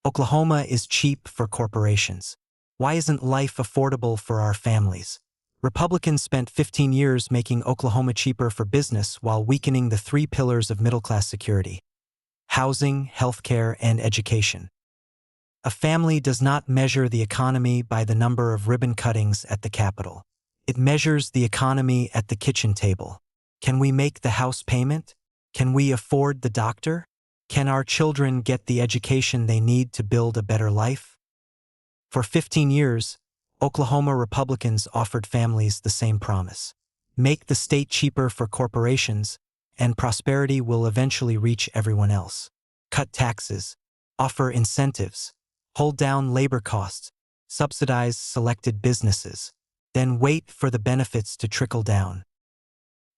Oklahoma is cheap for corporations. Why isn't life affordable for our families? Republicans spent 15 years making Oklahoma cheaper for business while weakening the three pillars of middle-class security: housing, healthcare, and education. A family does not measure the economy by the number of ribbon cuttings at the Capitol. It measures the economy at the kitchen table. Can we make the house payment? Can we afford the doctor? Can our children get the education they need to build a better life? For 15 years, Oklahoma Republicans offered families the same promise. Make the state cheaper for corporations, and prosperity will eventually reach everyone else. Cut taxes, offer incentives, hold down labor costs, subsidize selected businesses, then wait for the benefits to trickle down.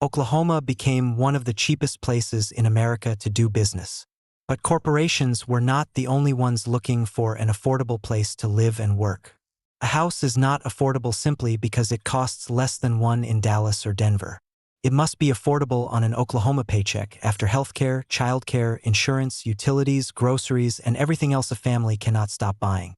Oklahoma became one of the cheapest places in America to do business. But corporations were not the only ones looking for an affordable place to live and work. A house is not affordable simply because it costs less than one in Dallas or Denver. It must be affordable on an Oklahoma paycheck after healthcare, childcare, insurance, utilities, groceries, and everything else a family cannot stop buying.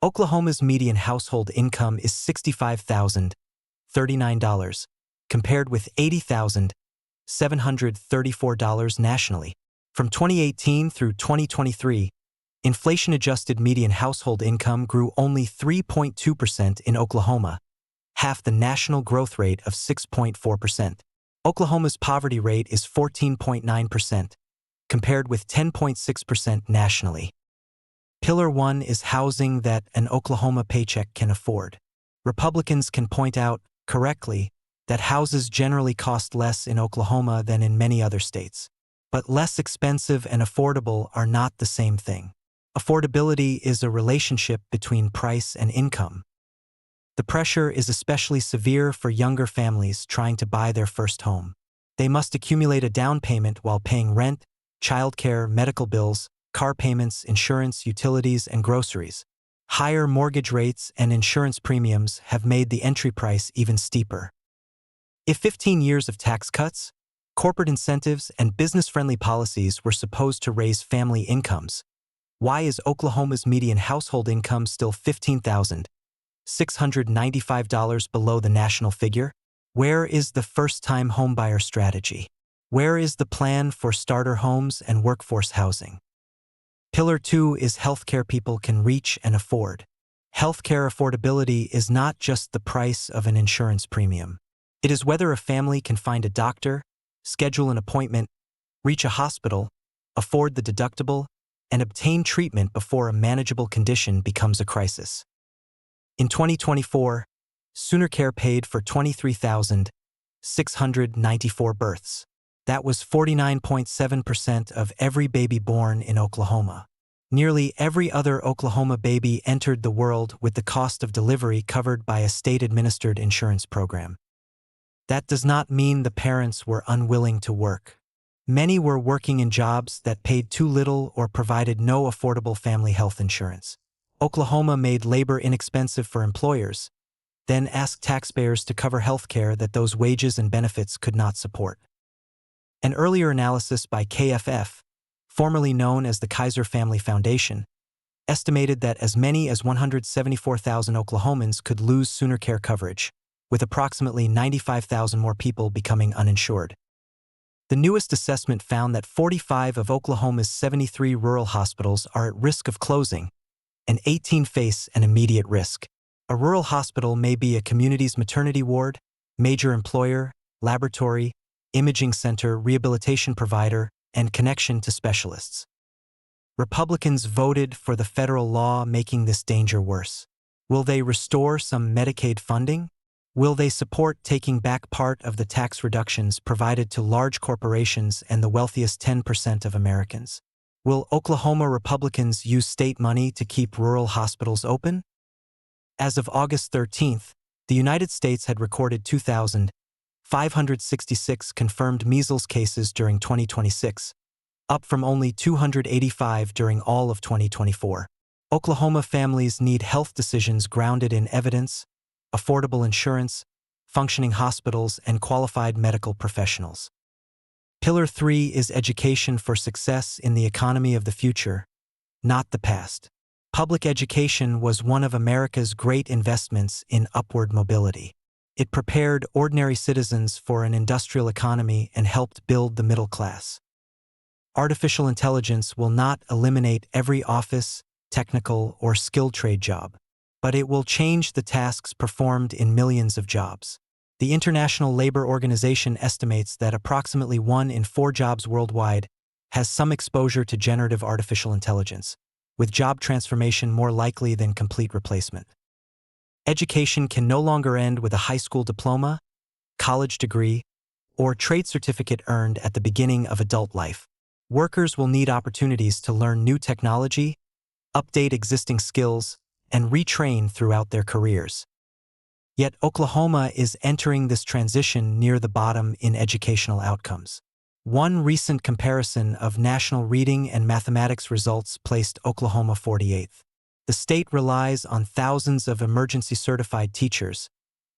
Oklahoma's median household income is $65,039, compared with $80,734 nationally. From 2018 through 2023, inflation-adjusted median household income grew only 3.2% in Oklahoma, half the national growth rate of 6.4%. Oklahoma's poverty rate is 14.9%, compared with 10.6% nationally. Pillar 1 is housing that an Oklahoma paycheck can afford. Republicans can point out, correctly, that houses generally cost less in Oklahoma than in many other states. But less expensive and affordable are not the same thing. Affordability is a relationship between price and income. The pressure is especially severe for younger families trying to buy their first home. They must accumulate a down payment while paying rent, childcare, medical bills, car payments, insurance, utilities, and groceries. Higher mortgage rates and insurance premiums have made the entry price even steeper. If 15 years of tax cuts, corporate incentives, and business-friendly policies were supposed to raise family incomes, why is Oklahoma's median household income still $15,695 below the national figure? Where is the first-time homebuyer strategy? Where is the plan for starter homes and workforce housing? Pillar 2 is healthcare people can reach and afford. Healthcare affordability is not just the price of an insurance premium. It is whether a family can find a doctor, schedule an appointment, reach a hospital, afford the deductible, and obtain treatment before a manageable condition becomes a crisis. In 2024, SoonerCare paid for 23,694 births. That was 49.7% of every baby born in Oklahoma. Nearly every other Oklahoma baby entered the world with the cost of delivery covered by a state-administered insurance program. That does not mean the parents were unwilling to work. Many were working in jobs that paid too little or provided no affordable family health insurance. Oklahoma made labor inexpensive for employers, then asked taxpayers to cover health care that those wages and benefits could not support. An earlier analysis by KFF, formerly known as the Kaiser Family Foundation, estimated that as many as 174,000 Oklahomans could lose SoonerCare coverage, with approximately 95,000 more people becoming uninsured. The newest assessment found that 45 of Oklahoma's 73 rural hospitals are at risk of closing, and 18 face an immediate risk. A rural hospital may be a community's maternity ward, major employer, laboratory, imaging center, rehabilitation provider, and connection to specialists. Republicans voted for the federal law making this danger worse. Will they restore some Medicaid funding? Will they support taking back part of the tax reductions provided to large corporations and the wealthiest 10% of Americans? Will Oklahoma Republicans use state money to keep rural hospitals open? As of August 13th, the United States had recorded 2,566 confirmed measles cases during 2026, up from only 285 during all of 2024. Oklahoma families need health decisions grounded in evidence, affordable insurance, functioning hospitals, and qualified medical professionals. Pillar 3 is education for success in the economy of the future. not the past. Public education was one of America's great investments in upward mobility. It prepared ordinary citizens for an industrial economy and helped build the middle class. Artificial intelligence will not eliminate every office, technical, or skilled trade job, but it will change the tasks performed in millions of jobs. The International Labor Organization estimates that approximately 1 in 4 jobs worldwide has some exposure to generative artificial intelligence, with job transformation more likely than complete replacement. Education can no longer end with a high school diploma, college degree, or trade certificate earned at the beginning of adult life. Workers will need opportunities to learn new technology, update existing skills, and retrain throughout their careers. Yet Oklahoma is entering this transition near the bottom in educational outcomes. One recent comparison of national reading and mathematics results placed Oklahoma 48th. The state relies on thousands of emergency-certified teachers,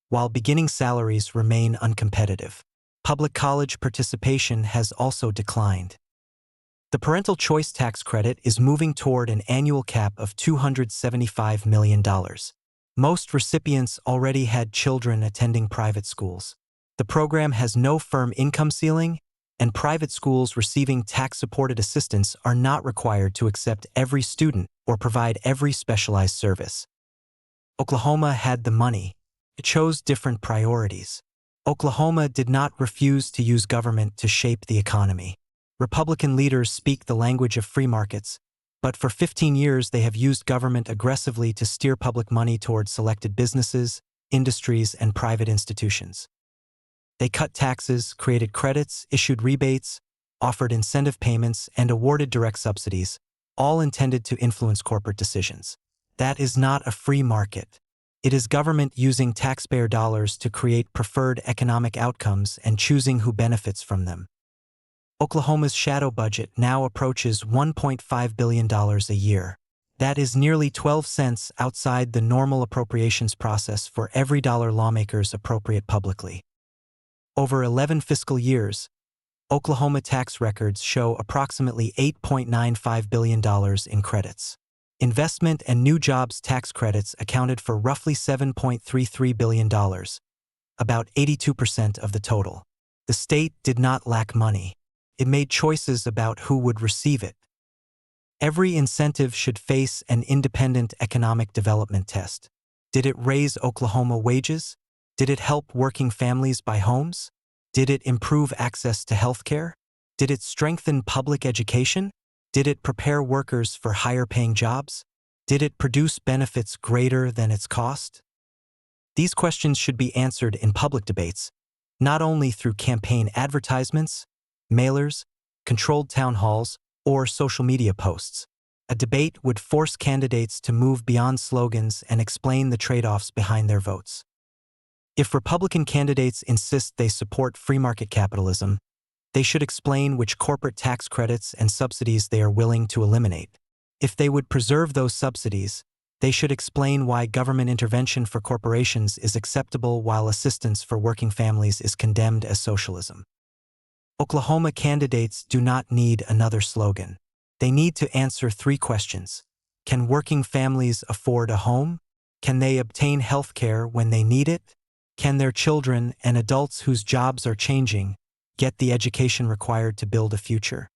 while beginning salaries remain uncompetitive. Public college participation has also declined. The Parental Choice Tax Credit is moving toward an annual cap of $275 million. Most recipients already had children attending private schools. The program has no firm income ceiling, and private schools receiving tax-supported assistance are not required to accept every student or provide every specialized service. Oklahoma had the money. It chose different priorities. Oklahoma did not refuse to use government to shape the economy. Republican leaders speak the language of free markets, but for 15 years they have used government aggressively to steer public money towards selected businesses, industries, and private institutions. They cut taxes, created credits, issued rebates, offered incentive payments, and awarded direct subsidies, all intended to influence corporate decisions. That is not a free market. It is government using taxpayer dollars to create preferred economic outcomes and choosing who benefits from them. Oklahoma's shadow budget now approaches $1.5 billion a year. That is nearly 12 cents outside the normal appropriations process for every dollar lawmakers appropriate publicly. Over 11 fiscal years, Oklahoma tax records show approximately $8.95 billion in credits. Investment and new jobs tax credits accounted for roughly $7.33 billion, about 82% of the total. The state did not lack money. It made choices about who would receive it. Every incentive should face an independent economic development test. Did it raise Oklahoma wages? Did it help working families buy homes? Did it improve access to health care? Did it strengthen public education? Did it prepare workers for higher-paying jobs? Did it produce benefits greater than its cost? These questions should be answered in public debates, not only through campaign advertisements, mailers, controlled town halls, or social media posts. A debate would force candidates to move beyond slogans and explain the trade-offs behind their votes. If Republican candidates insist they support free market capitalism, they should explain which corporate tax credits and subsidies they are willing to eliminate. If they would preserve those subsidies, they should explain why government intervention for corporations is acceptable while assistance for working families is condemned as socialism. Oklahoma candidates do not need another slogan. They need to answer 3 questions. Can working families afford a home? Can they obtain health care when they need it? Can their children and adults whose jobs are changing get the education required to build a future?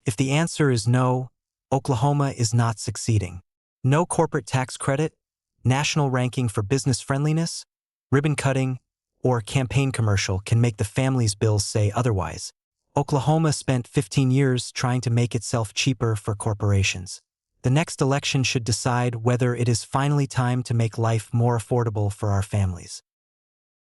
If the answer is no, Oklahoma is not succeeding. No corporate tax credit, national ranking for business friendliness, ribbon cutting, or campaign commercial can make the family's bills say otherwise. Oklahoma spent 15 years trying to make itself cheaper for corporations. The next election should decide whether it is finally time to make life more affordable for our families.